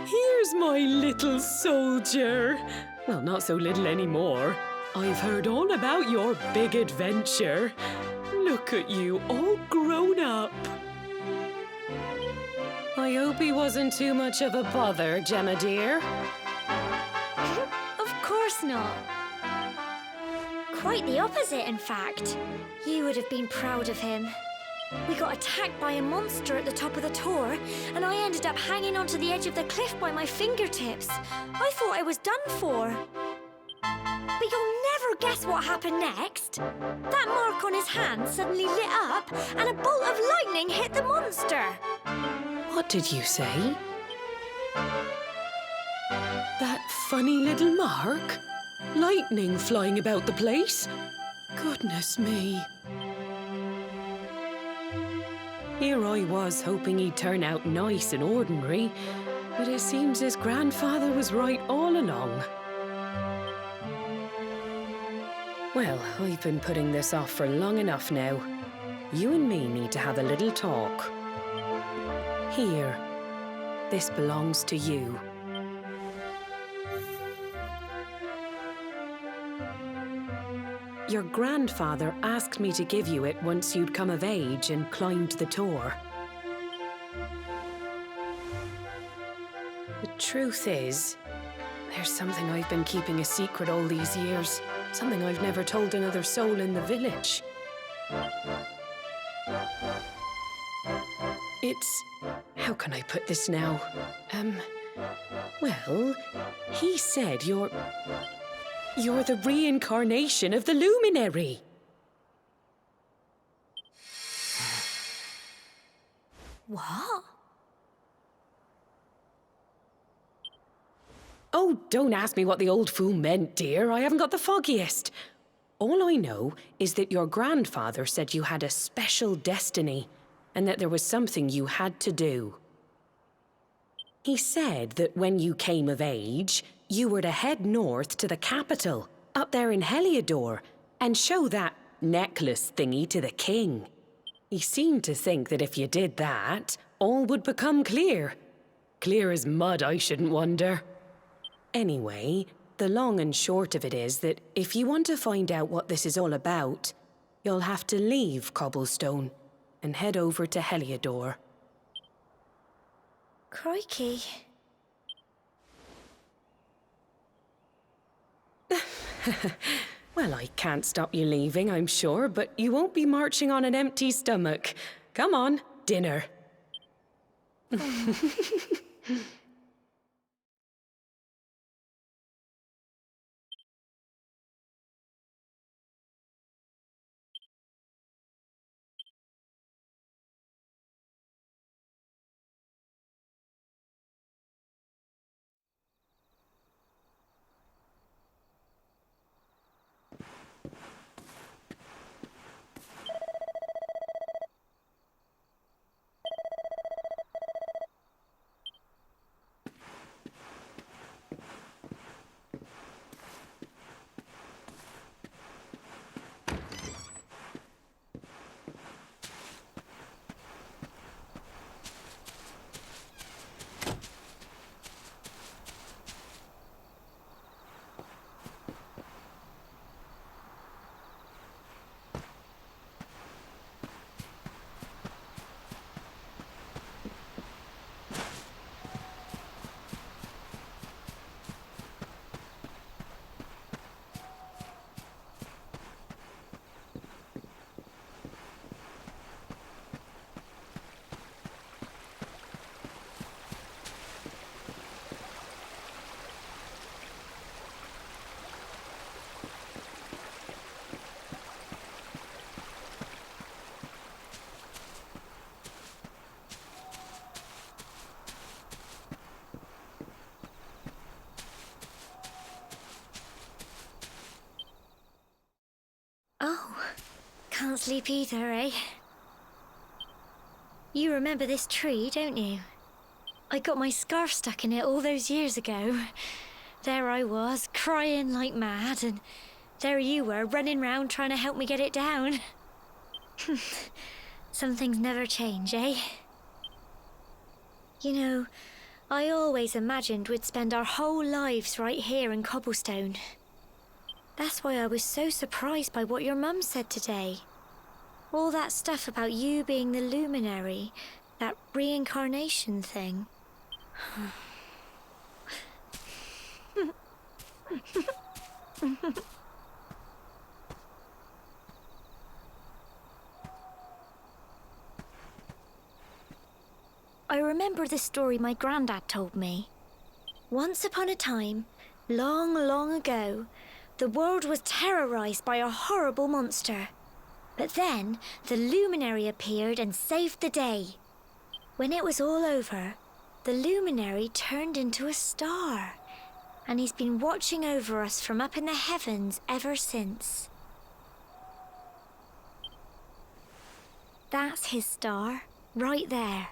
Here's my little soldier. Well, not so little anymore. I've heard all about your big adventure. Look at you, all grown up. I hope he wasn't too much of a bother, Gemma dear. Of course not. Quite the opposite, in fact. You would have been proud of him. We got attacked by a monster at the top of the tower, and I ended up hanging onto the edge of the cliff by my fingertips. I thought I was done for. But you'll never guess what happened next. That mark on his hand suddenly lit up, and a bolt of lightning hit the monster. What did you say? That funny little mark? Lightning flying about the place? Goodness me. Here I was hoping he'd turn out nice and ordinary, but it seems his grandfather was right all along. Well, I've been putting this off for long enough now. You and me need to have a little talk. Here, this belongs to you. Your grandfather asked me to give you it once you'd come of age and climbed the tower. The truth is, there's something I've been keeping a secret all these years. Something I've never told another soul in the village. It's... how can I put this now? Well, he said you're the reincarnation of the luminary. What? Oh, don't ask me what the old fool meant, dear. I haven't got the foggiest. All I know is that your grandfather said you had a special destiny and that there was something you had to do. He said that when you came of age, you were to head north to the capital, up there in Heliodor, and show that necklace thingy to the king. He seemed to think that if you did that, all would become clear. Clear as mud, I shouldn't wonder. Anyway, the long and short of it is that if you want to find out what this is all about, you'll have to leave Cobblestone and head over to Heliodor. Crikey. Well, I can't stop you leaving, I'm sure, but you won't be marching on an empty stomach. Come on, dinner. Oh, can't sleep either, eh? You remember this tree, don't you? I got my scarf stuck in it all those years ago. There I was, crying like mad, and there you were, running round trying to help me get it down. Some things never change, eh? You know, I always imagined we'd spend our whole lives right here in Cobblestone. That's why I was so surprised by what your mum said today. All that stuff about you being the luminary, that reincarnation thing. I remember the story my granddad told me. Once upon a time, long, long ago, the world was terrorized by a horrible monster. But then, the luminary appeared and saved the day. When it was all over, the luminary turned into a star. And he's been watching over us from up in the heavens ever since. That's his star, right there.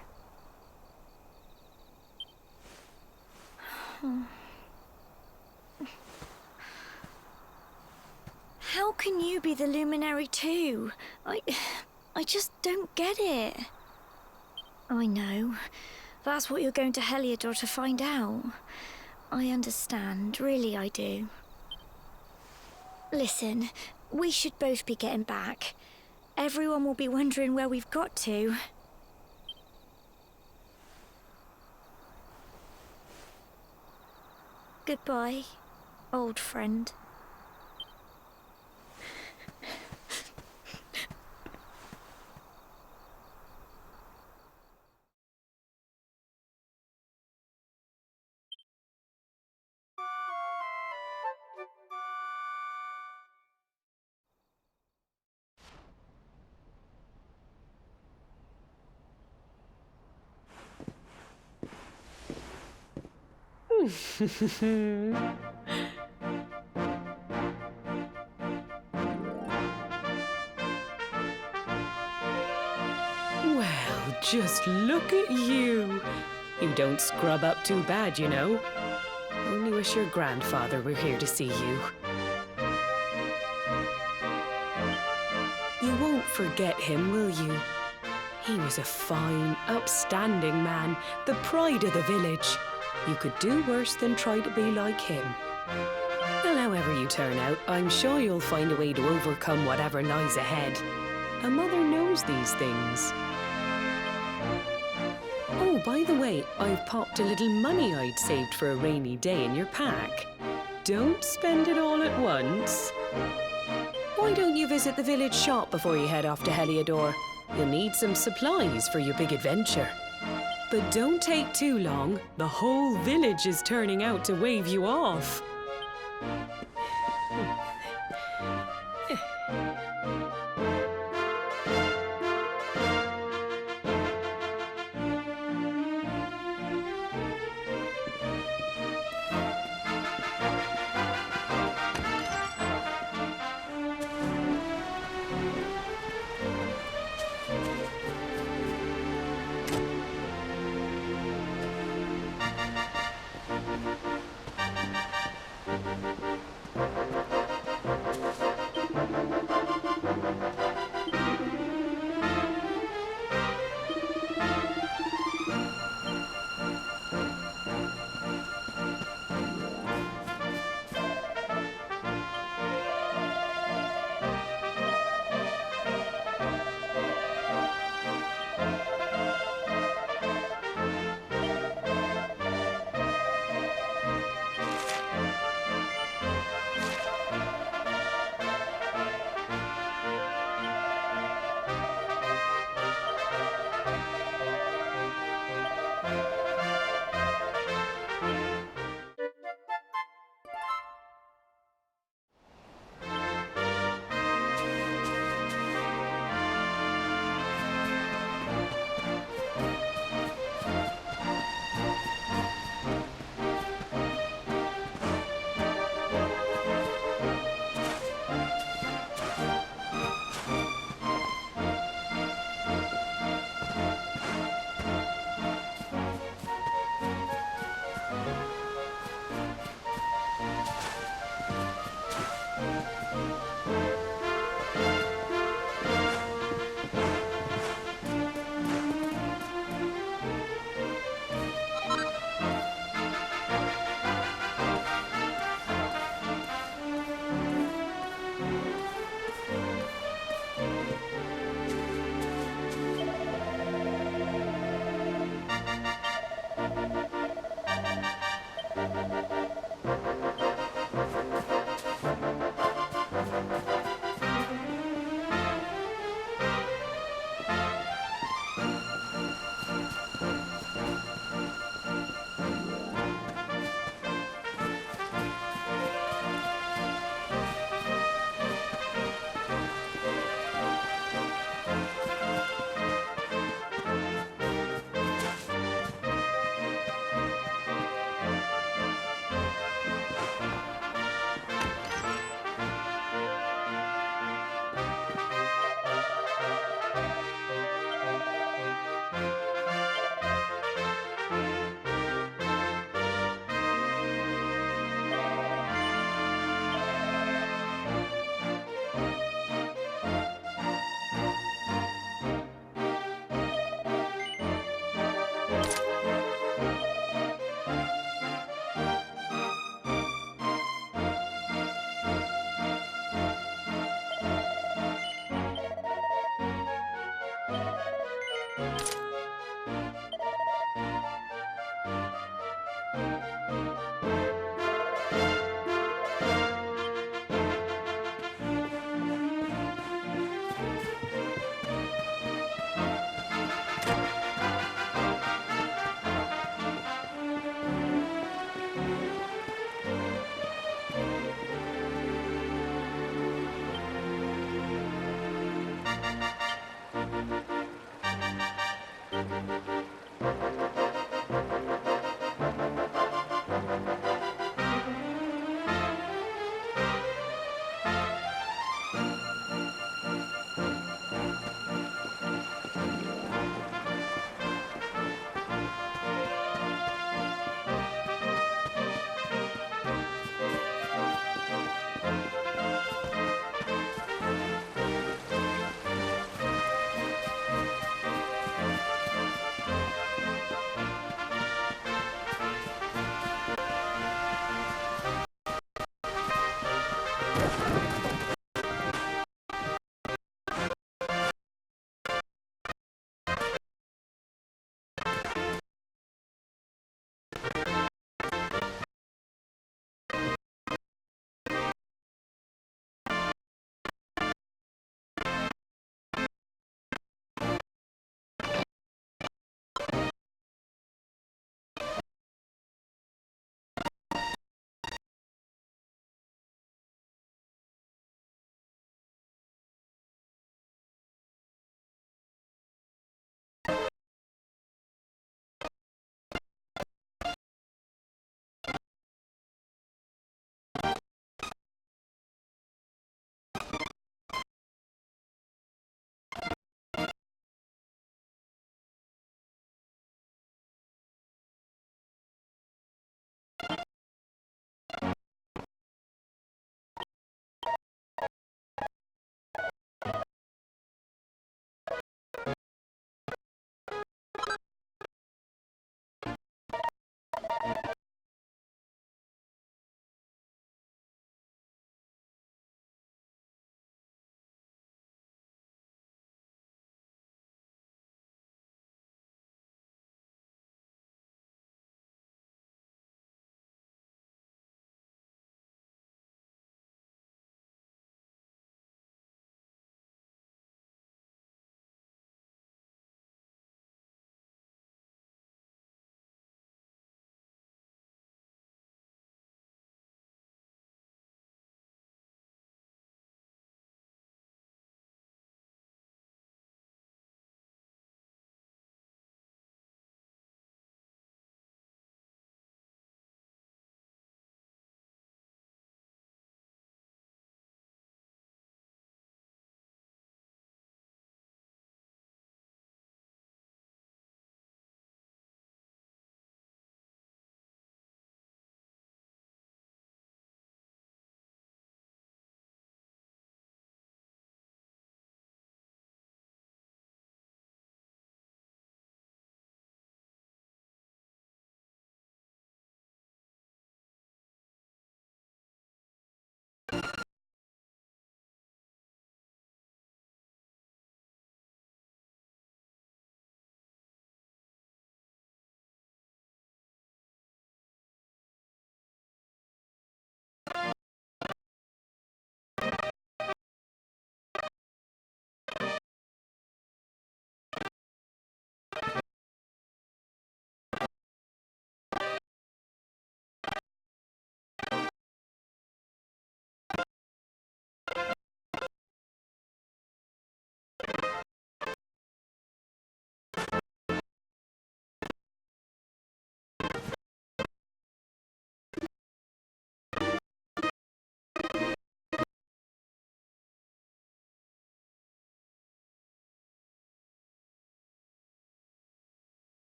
How can you be the luminary too? I just don't get it. I know. That's what you're going to Heliodor to find out. I understand, really I do. Listen, we should both be getting back. Everyone will be wondering where we've got to. Goodbye, old friend. Well, just look at you. You don't scrub up too bad, you know. Only wish your grandfather were here to see you. You won't forget him, will you? He was a fine, upstanding man, the pride of the village. You could do worse than try to be like him. Well, however you turn out, I'm sure you'll find a way to overcome whatever lies ahead. A mother knows these things. Oh, by the way, I've popped a little money I'd saved for a rainy day in your pack. Don't spend it all at once. Why don't you visit the village shop before you head off to Heliodor? You'll need some supplies for your big adventure. But don't take too long. The whole village is turning out to wave you off.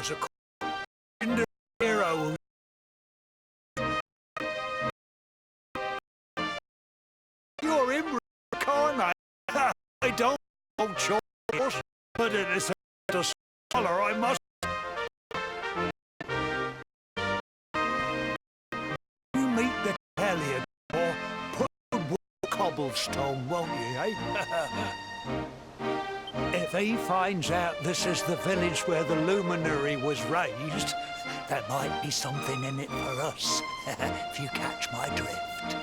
was a hero. You're in, can't I? I don't know choice, but it is a scholar I must. You meet the Elliot or put cobblestone, won't you, eh? If he finds out this is the village where the luminary was raised, there might be something in it for us, if you catch my drift.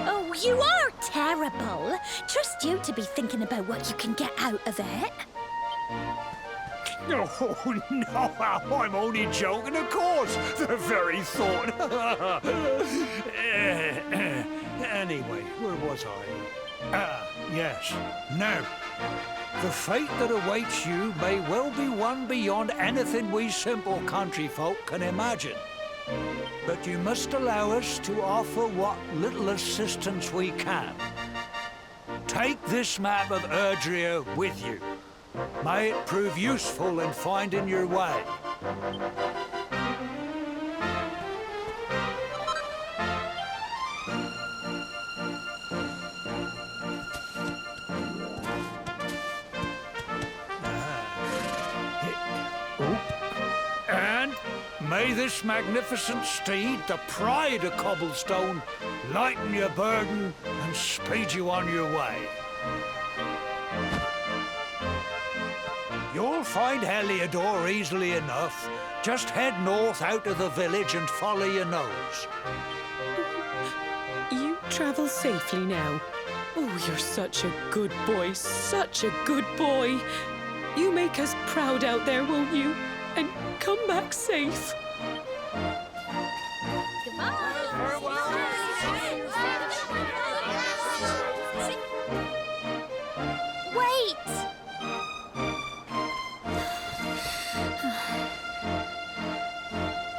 Oh, you are terrible. Trust you to be thinking about what you can get out of it. Oh, no, I'm only joking, of course. The very thought. Anyway, where was I? Ah, yes. Now, the fate that awaits you may well be one beyond anything we simple country folk can imagine. But you must allow us to offer what little assistance we can. Take this map of Erdrea with you. May it prove useful in finding your way. And may this magnificent steed, the pride of Cobblestone, lighten your burden and speed you on your way. You'll find Heliodor easily enough. Just head north out of the village and follow your nose. You travel safely now. Oh, you're such a good boy, such a good boy. You make us proud out there, won't you? And come back safe. Wait!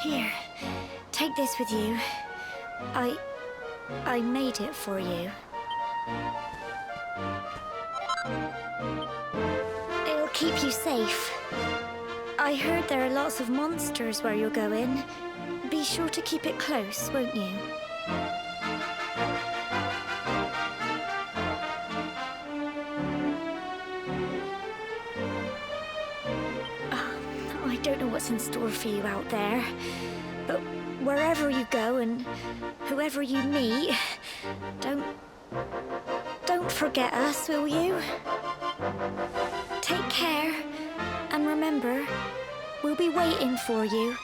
Here, take this with you. I made it for you. It'll keep you safe. I heard there are lots of monsters where you're going. Be sure to keep it close, won't you? I don't know what's in store for you out there, but wherever you go and whoever you meet, don't forget us, will you? Take care, and remember, we'll be waiting for you.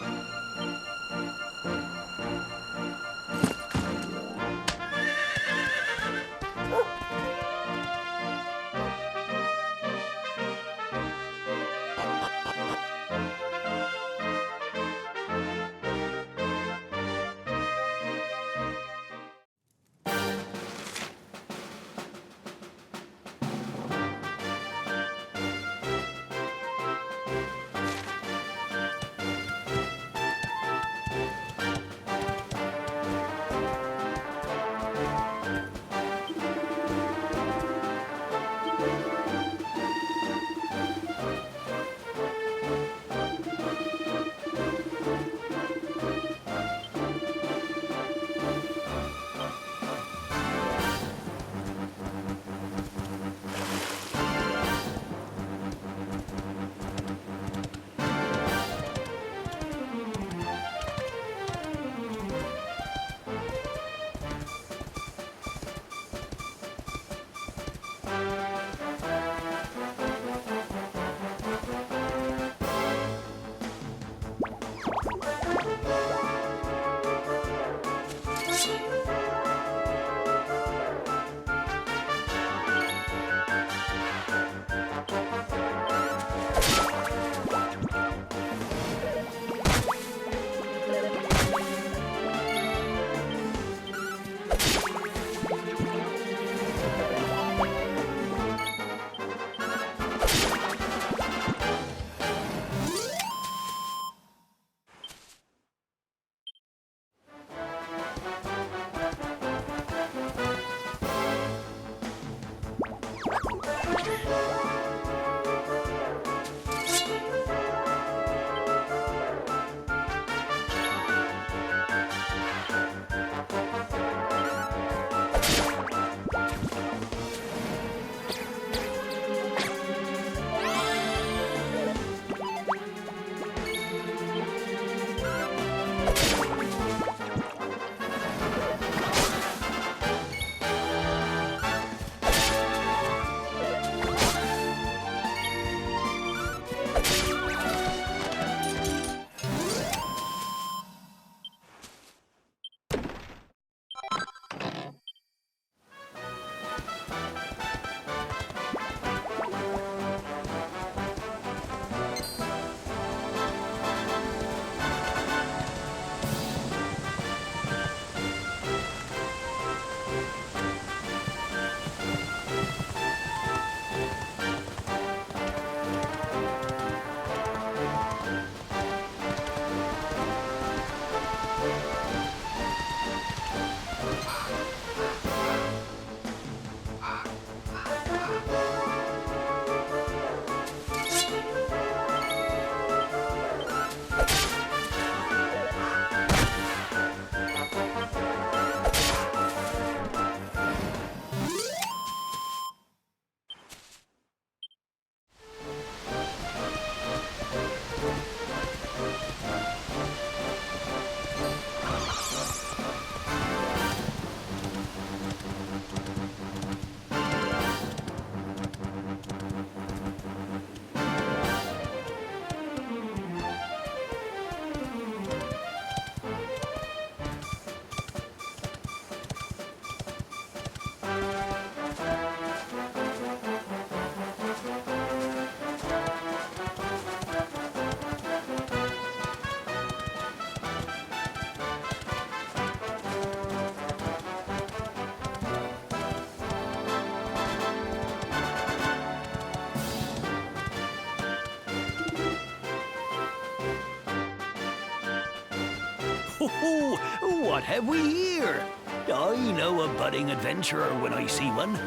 Oh, what have we here? I know a budding adventurer when I see one.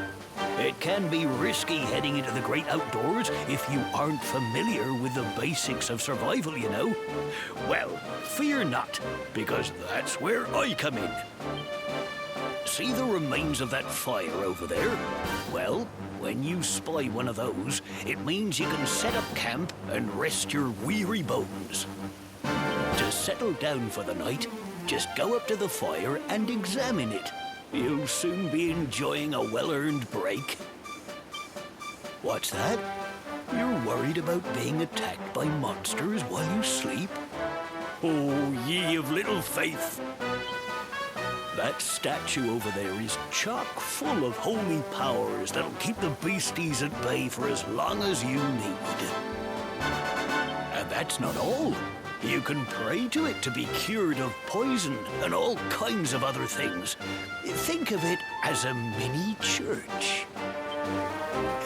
It can be risky heading into the great outdoors if you aren't familiar with the basics of survival, you know. Well, fear not, because that's where I come in. See the remains of that fire over there? Well, when you spy one of those, it means you can set up camp and rest your weary bones. To settle down for the night, just go up to the fire and examine it. You'll soon be enjoying a well-earned break. What's that? You're worried about being attacked by monsters while you sleep? Oh, ye of little faith! That statue over there is chock full of holy powers that'll keep the beasties at bay for as long as you need. And that's not all. You can pray to it to be cured of poison and all kinds of other things. Think of it as a mini church.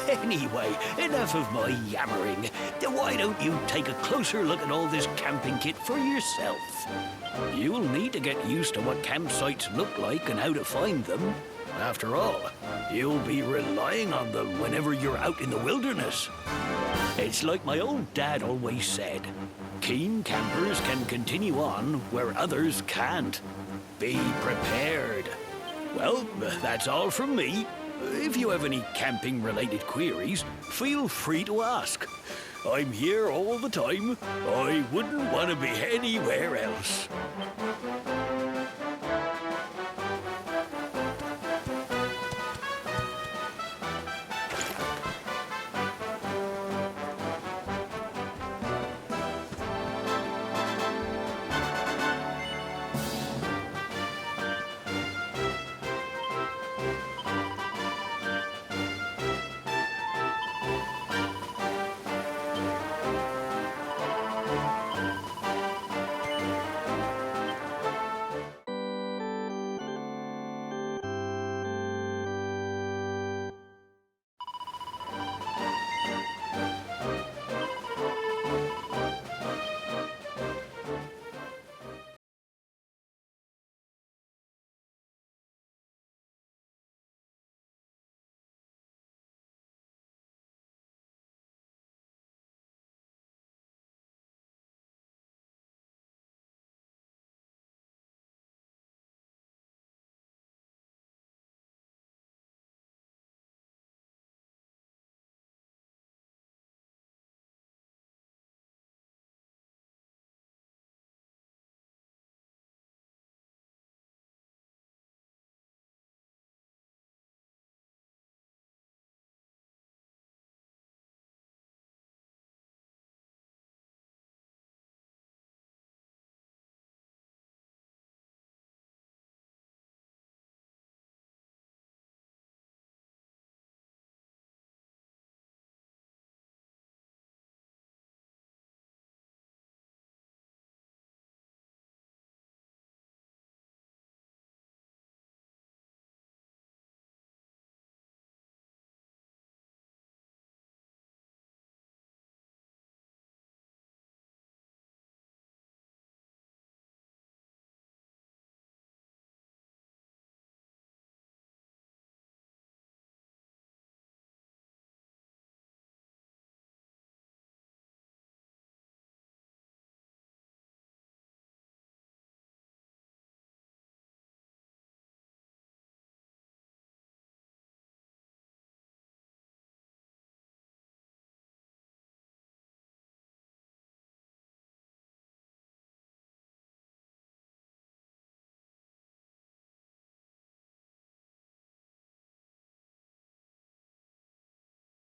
Anyway, enough of my yammering. Why don't you take a closer look at all this camping kit for yourself? You'll need to get used to what campsites look like and how to find them. After all, you'll be relying on them whenever you're out in the wilderness. It's like my old dad always said, keen campers can continue on where others can't. Be prepared. Well, that's all from me. If you have any camping-related queries, feel free to ask. I'm here all the time. I wouldn't want to be anywhere else.